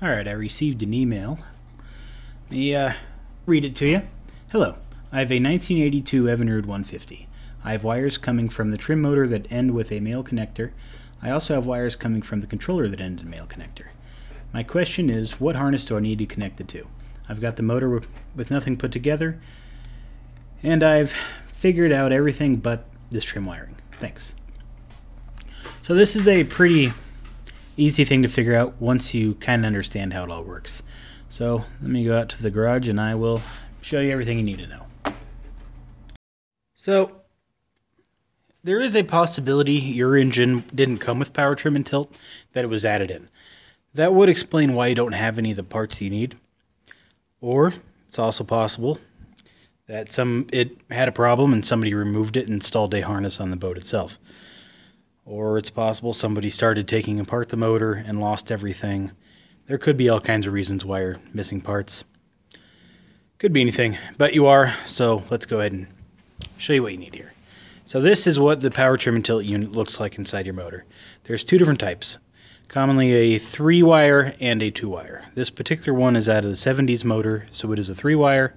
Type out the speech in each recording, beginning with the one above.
Alright, I received an email. Let me read it to you. Hello, I have a 1982 Evinrude 150. I have wires coming from the trim motor that end with a male connector. I also have wires coming from the controller that end in a male connector. My question is, what harness do I need to connect the two? I've got the motor with nothing put together, and I've figured out everything but this trim wiring. Thanks. So this is a pretty easy thing to figure out once you kind of understand how it all works. So let me go out to the garage and I will show you everything you need to know. So there is a possibility your engine didn't come with power trim and tilt, that it was added in. That would explain why you don't have any of the parts you need. Or it's also possible that it had a problem and somebody removed it and installed a harness on the boat itself. Or it's possible somebody started taking apart the motor and lost everything. There could be all kinds of reasons why you're missing parts. Could be anything, but you are, so let's go ahead and show you what you need here. So this is what the power trim and tilt unit looks like inside your motor. There's two different types, commonly a 3-wire and a 2-wire. This particular one is out of the 70s motor, so it is a 3-wire.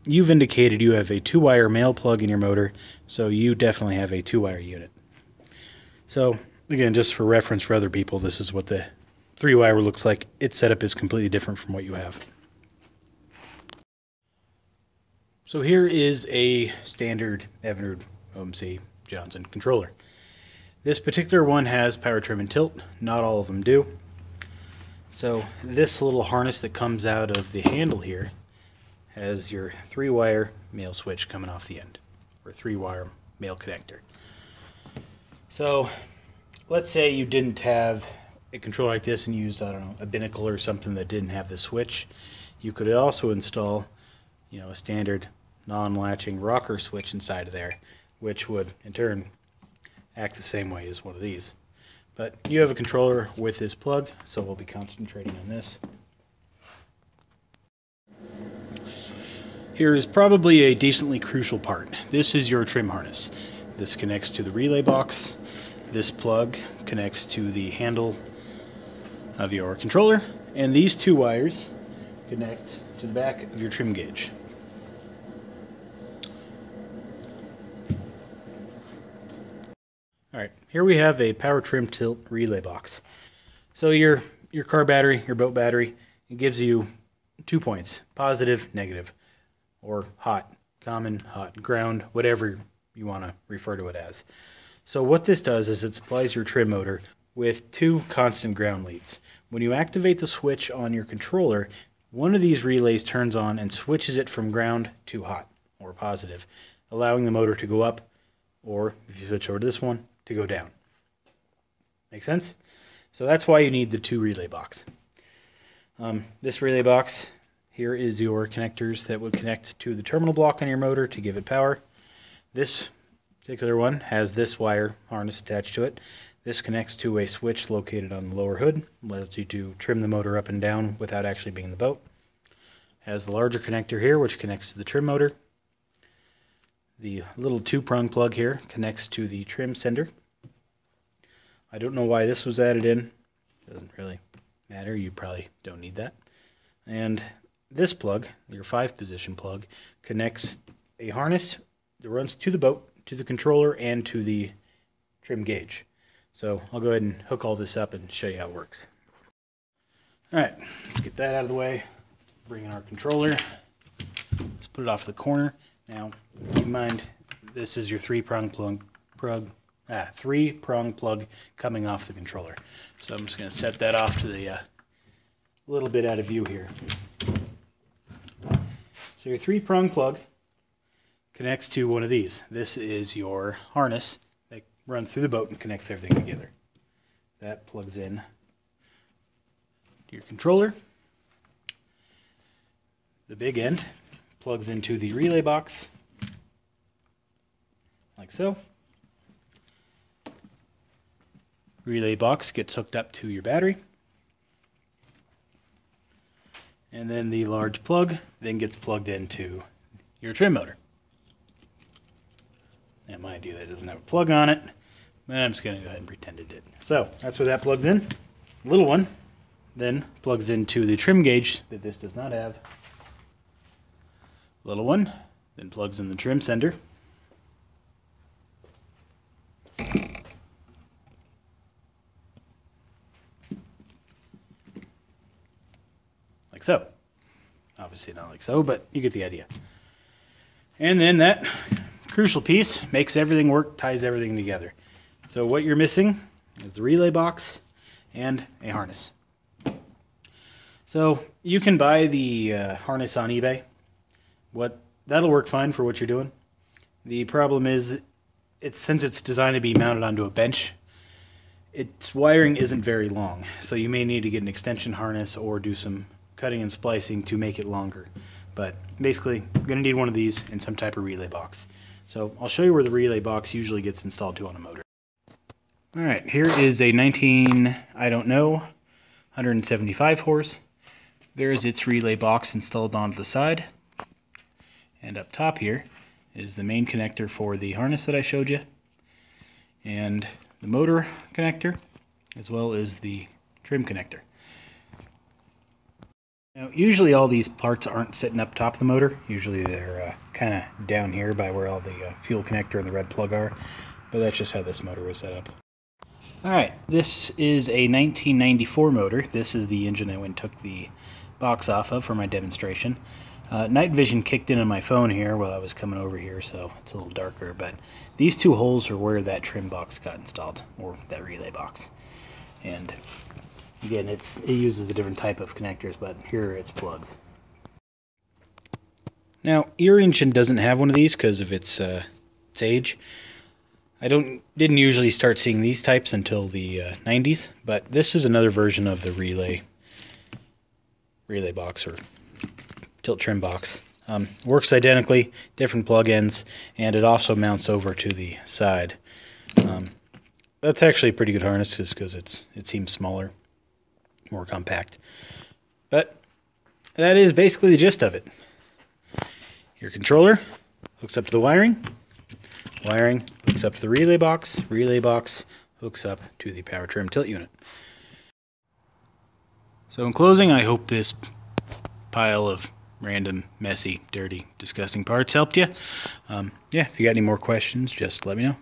You've indicated you have a 2-wire male plug in your motor, so you definitely have a 2-wire unit. So again, just for reference for other people, this is what the 3-wire looks like. Its setup is completely different from what you have. So here is a standard Evinrude OMC Johnson controller. This particular one has power trim and tilt. Not all of them do. So this little harness that comes out of the handle here has your 3-wire male switch coming off the end, or 3-wire male connector. So let's say you didn't have a controller like this and used, I don't know, a binnacle or something that didn't have the switch. You could also install, a standard non-latching rocker switch inside of there, which would in turn act the same way as one of these. But you have a controller with this plug, so we'll be concentrating on this. Here is probably a decently crucial part. This is your trim harness. This connects to the relay box. This plug connects to the handle of your controller, and these two wires connect to the back of your trim gauge. Alright, here we have a power trim tilt relay box. So your car battery, your boat battery, it gives you 2 points, positive, negative, or hot, common, hot, ground, whatever you want to refer to it as. So what this does is it supplies your trim motor with 2 constant ground leads. When you activate the switch on your controller, one of these relays turns on and switches it from ground to hot, or positive, allowing the motor to go up, or if you switch over to this one, to go down. Make sense? So that's why you need the 2 relay box. This relay box here is your connectors that would connect to the terminal block on your motor to give it power. This particular one has this wire harness attached to it. This connects to a switch located on the lower hood, allows you to trim the motor up and down without actually being in the boat. Has the larger connector here, which connects to the trim motor. The little 2-prong plug here connects to the trim sender. I don't know why this was added in. Doesn't really matter. You probably don't need that. And this plug, your 5-position plug, connects a harness that runs to the boat, to the controller, and to the trim gauge. So I'll go ahead and hook all this up and show you how it works. Alright, let's get that out of the way. Bring in our controller. Let's put it off the corner. Now, keep in mind, this is your 3-prong plug coming off the controller. So I'm just going to set that off to the little bit out of view here. So your 3-prong plug connects to one of these. This is your harness that runs through the boat and connects everything together. That plugs in to your controller. The big end plugs into the relay box, like so. Relay box gets hooked up to your battery. And then the large plug then gets plugged into your trim motor. Now mind you, that doesn't have a plug on it, but I'm just going to go ahead and pretend it did. So that's where that plugs in. The little one then plugs into the trim gauge that this does not have. Little one, then plugs in the trim sender. Like so. Obviously not like so, but you get the idea. And then that crucial piece makes everything work, ties everything together. So what you're missing is the relay box and a harness. So you can buy the harness on eBay. That'll work fine for what you're doing. The problem is, since it's designed to be mounted onto a bench, its wiring isn't very long. So you may need to get an extension harness or do some cutting and splicing to make it longer. But basically, you're going to need one of these and some type of relay box. So I'll show you where the relay box usually gets installed to on a motor. Alright, here is a 175 horse. There's its relay box installed onto the side. And up top here is the main connector for the harness that I showed you. And the motor connector, as well as the trim connector. Now, usually all these parts aren't sitting up top of the motor. Usually they're kind of down here by where all the fuel connector and the red plug are. But that's just how this motor was set up. Alright, this is a 1994 motor. This is the engine I went and took the box off of for my demonstration. Night vision kicked in on my phone here while I was coming over here, so it's a little darker. But these two holes are where that trim box got installed, or that relay box. And again, it uses a different type of connectors, but here are its plugs. Now, your engine doesn't have one of these because of its age. I didn't usually start seeing these types until the 90s, but this is another version of the relay box or tilt trim box. Works identically, different plug ends, and it also mounts over to the side. That's actually a pretty good harness just because it seems smaller, more compact. But that is basically the gist of it. Your controller hooks up to the wiring hooks up to the relay box hooks up to the power trim tilt unit. So in closing, I hope this pile of random, messy, dirty, disgusting parts helped you. Yeah, if you got any more questions, just let me know.